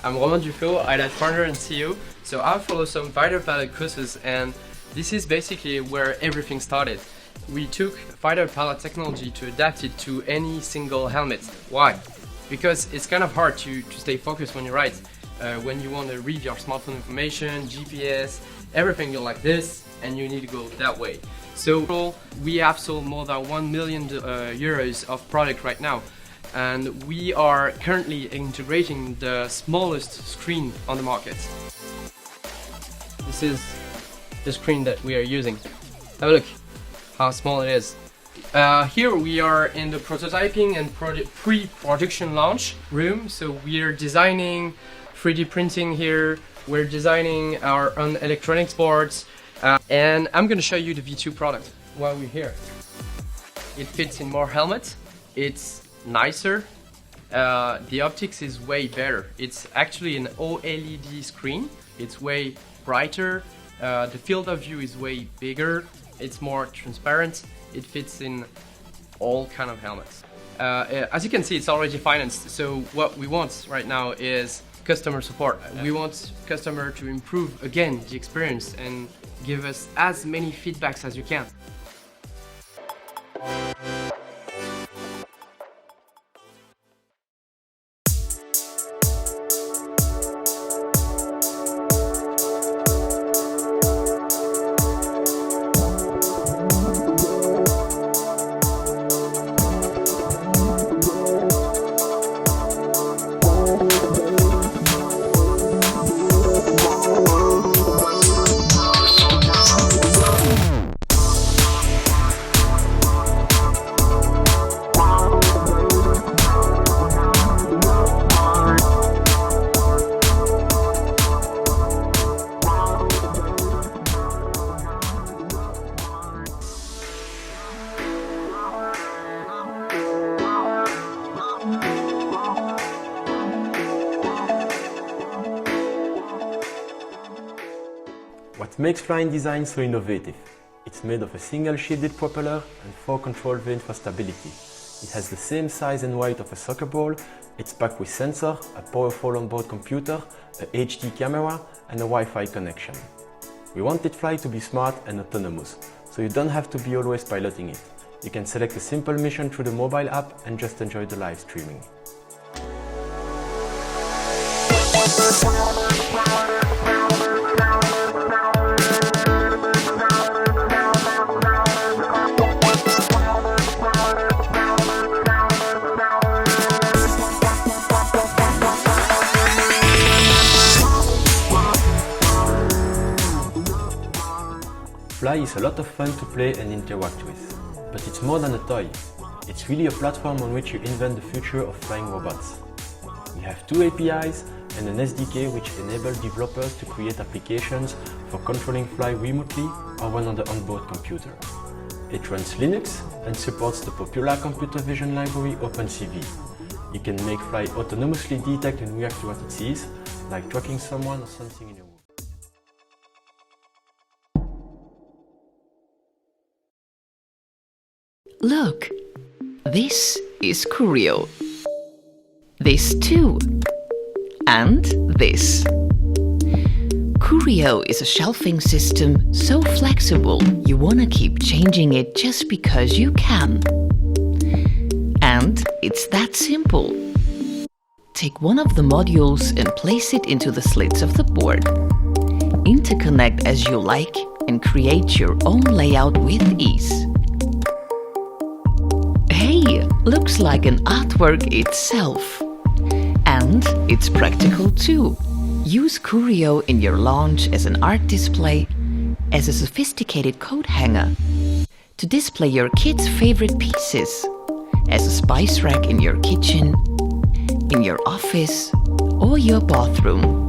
I'm Romain Duflo, I'm founder and CEO. So I follow some fighter pilot courses, and this is basically where everything started. We took fighter pilot technology to adapt it to any single helmet. Why? Because it's kind of hard to stay focused when you ride. When you want to read your smartphone information, GPS, everything you're like this, and you need to go that way. So we have sold more than 1 million euros of product right now. And we are currently integrating the smallest screen on the market. This is the screen that we are using. Have a look how small it is. Here we are in the prototyping and pre-production launch room. So we are designing 3D printing here. We're designing our own electronics boards. And I'm gonna show you the V2 product while we're here. It fits in more helmets. It's nicer. The optics is way better. It's actually an OLED screen. It's way brighter. The field of view is way bigger. It's more transparent. It fits in all kind of helmets. As you can see, it's already financed. So what we want right now is customer support. We want customer to improve again the experience and give us as many feedbacks as you can. What makes flying design so innovative? It's made of a single shielded propeller and 4 control vanes for stability. It has the same size and weight of a soccer ball. It's packed with sensor, a powerful onboard computer, a HD camera and a Wi-Fi connection. We wanted Fly to be smart and autonomous, so you don't have to be always piloting it. You can select a simple mission through the mobile app and just enjoy the live streaming. Fly is a lot of fun to play and interact with, but it's more than a toy. It's really a platform on which you invent the future of flying robots. We have 2 APIs and an SDK which enable developers to create applications for controlling Fly remotely or when on the onboard computer. It runs Linux and supports the popular computer vision library OpenCV. You can make Fly autonomously detect and react to what it sees, like tracking someone or something in your room. Look, this is Curio. This too. And this. Curio is a shelving system so flexible you wanna keep changing it just because you can. And it's that simple. Take one of the modules and place it into the slits of the board. Interconnect as you like and create your own layout with ease. Hey, looks like an artwork itself. And it's practical too. Use Curio in your lounge as an art display, as a sophisticated coat hanger, to display your kids' favorite pieces, as a spice rack in your kitchen, in your office, or your bathroom.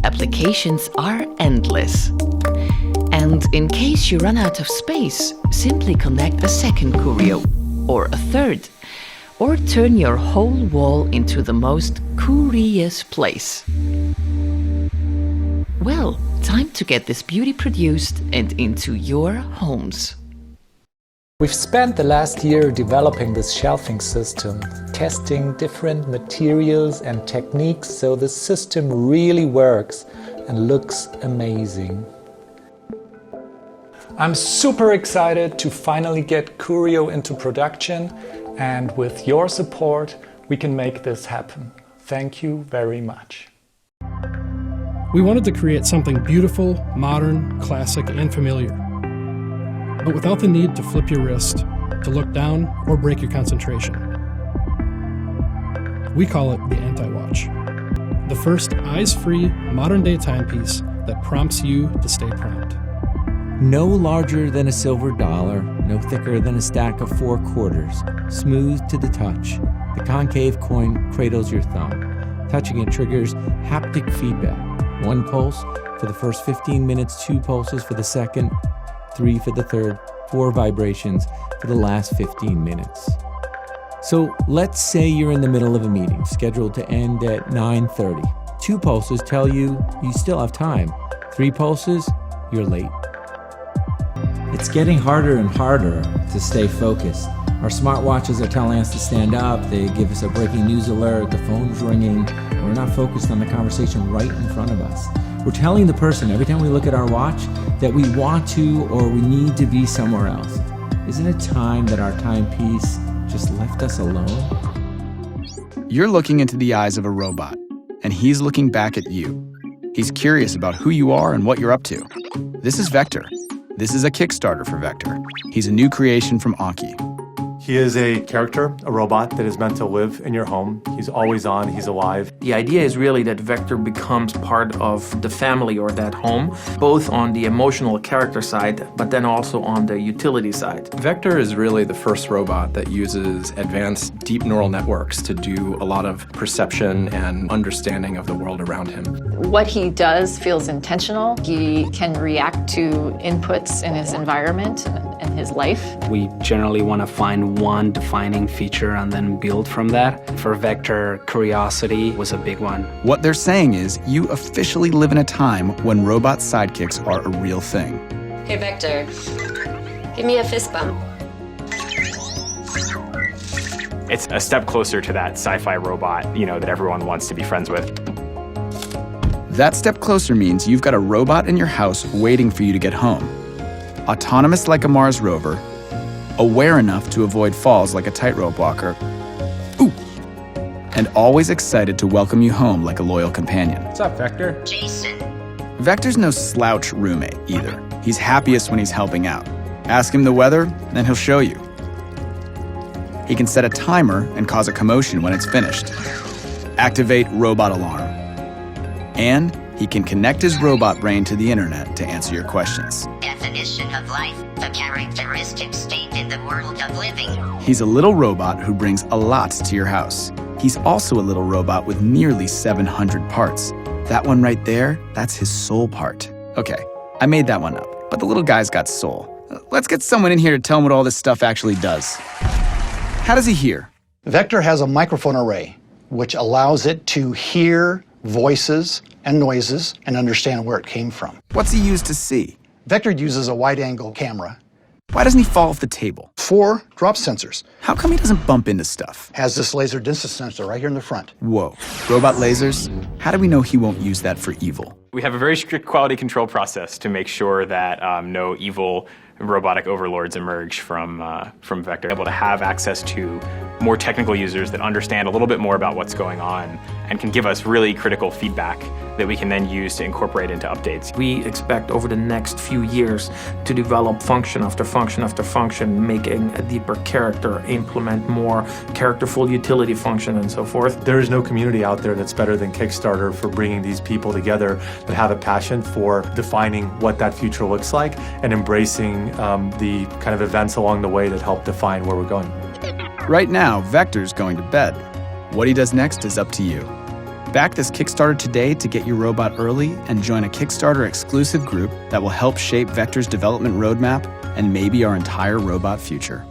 Applications are endless. And in case you run out of space, simply connect a second Curio, or a third, or turn your whole wall into the most curious place. Well, time to get this beauty produced and into your homes. We've spent the last year developing this shelving system, testing different materials and techniques so the system really works and looks amazing. I'm super excited to finally get Curio into production, and with your support we can make this happen. Thank you very much. We wanted to create something beautiful, modern, classic, and familiar, but without the need to flip your wrist, to look down, or break your concentration. We call it the Anti-Watch, the first eyes-free, modern-day timepiece that prompts you to stay prompt. No larger than a silver dollar, no thicker than a stack of 4 quarters, smooth to the touch. The concave coin cradles your thumb. Touching it triggers haptic feedback. 1 pulse for the first 15 minutes, 2 pulses for the second, 3 for the third, 4 vibrations for the last 15 minutes. So let's say you're in the middle of a meeting scheduled to end at 9:30. 2 pulses tell you still have time. 3 pulses, you're late. It's getting harder and harder to stay focused. Our smartwatches are telling us to stand up, they give us a breaking news alert, the phone's ringing, and we're not focused on the conversation right in front of us. We're telling the person every time we look at our watch that we want to or we need to be somewhere else. Isn't it time that our timepiece just left us alone? You're looking into the eyes of a robot, and he's looking back at you. He's curious about who you are and what you're up to. This is Vector. This is a Kickstarter for Vector. He's a new creation from Anki. He is a character, a robot that is meant to live in your home. He's always on, he's alive. The idea is really that Vector becomes part of the family or that home, both on the emotional character side, but then also on the utility side. Vector is really the first robot that uses advanced deep neural networks to do a lot of perception and understanding of the world around him. What he does feels intentional. He can react to inputs in his environment and his life. We generally want to find one defining feature and then build from that. For Vector, curiosity was a big one. What they're saying is you officially live in a time when robot sidekicks are a real thing. Hey Vector, give me a fist bump. It's a step closer to that sci-fi robot, that everyone wants to be friends with. That step closer means you've got a robot in your house waiting for you to get home. Autonomous like a Mars rover, aware enough to avoid falls like a tightrope walker, and always excited to welcome you home like a loyal companion. What's up, Vector? Jason. Vector's no slouch roommate either. He's happiest when he's helping out. Ask him the weather, and he'll show you. He can set a timer and cause a commotion when it's finished. Activate robot alarm. And he can connect his robot brain to the internet to answer your questions. Definition of life, the characteristic state in the world of living. He's a little robot who brings a lot to your house. He's also a little robot with nearly 700 parts. That one right there, that's his soul part. Okay, I made that one up, but the little guy's got soul. Let's get someone in here to tell him what all this stuff actually does. How does he hear? Vector has a microphone array, which allows it to hear voices and noises and understand where it came from. What's he use to see? Vector uses a wide-angle camera. Why doesn't he fall off the table? 4 drop sensors. How come he doesn't bump into stuff? Has this laser distance sensor right here in the front. Whoa, robot lasers? How do we know he won't use that for evil? We have a very strict quality control process to make sure that no evil robotic overlords emerge from Vector. Able to have access to more technical users that understand a little bit more about what's going on and can give us really critical feedback that we can then use to incorporate into updates. We expect over the next few years to develop function after function after function, making a deeper character, implement more characterful utility function and so forth. There is no community out there that's better than Kickstarter for bringing these people together that have a passion for defining what that future looks like and embracing the kind of events along the way that help define where we're going. Right now, Vector's going to bed. What he does next is up to you. Back this Kickstarter today to get your robot early and join a Kickstarter exclusive group that will help shape Vector's development roadmap and maybe our entire robot future.